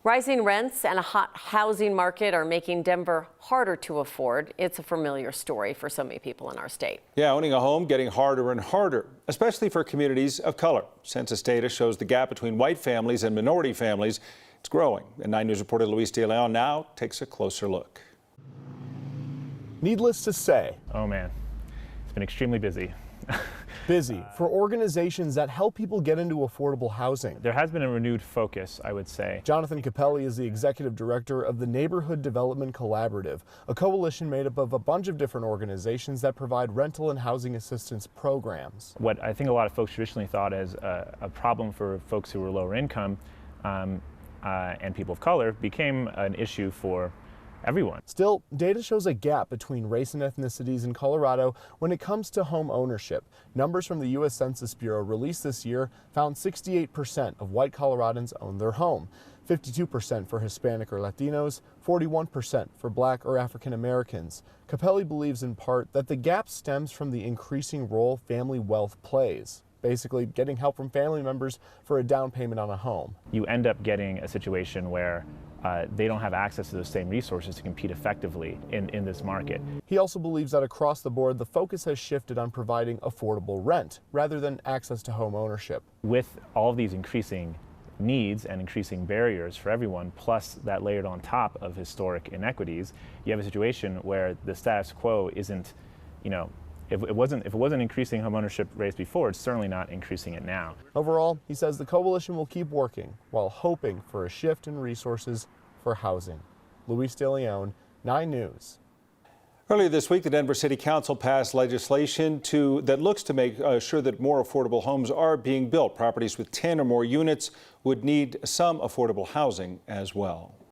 Rising rents and a hot housing market are making Denver harder to afford. It's a familiar story for so many people in our state. Yeah, owning a home getting harder and harder, especially for communities of color. Census data shows the gap between white families and minority families. It's growing. And 9 News reporter Luis De Leon now takes a closer look. Needless to say, oh man, it's been extremely busy. Busy for organizations that help people get into affordable housing. There has been a renewed focus, I would say. Jonathan Capelli is the executive director of the Neighborhood Development Collaborative, a coalition made up of a bunch of different organizations that provide rental and housing assistance programs. What I think a lot of folks traditionally thought as a problem for folks who were lower income and people of color became an issue for everyone. Still, data shows a gap between race and ethnicities in Colorado when it comes to home ownership. Numbers from the U.S. Census Bureau released this year found 68% of white Coloradans own their home, 52% for Hispanic or Latinos, 41% for Black or African Americans. Capelli believes in part that the gap stems from the increasing role family wealth plays. Basically, getting help from family members for a down payment on a home. You end up getting a situation where they don't have access to those same resources to compete effectively in this market. He also believes that across the board, the focus has shifted on providing affordable rent rather than access to home ownership. With all of these increasing needs and increasing barriers for everyone, plus that layered on top of historic inequities, you have a situation where the status quo isn't, if it wasn't increasing homeownership rates before, it's certainly not increasing it now. Overall, he says the coalition will keep working while hoping for a shift in resources for housing. Luis De Leon, 9 News. Earlier this week, the Denver City Council passed legislation that looks to make sure that more affordable homes are being built. Properties with 10 or more units would need some affordable housing as well.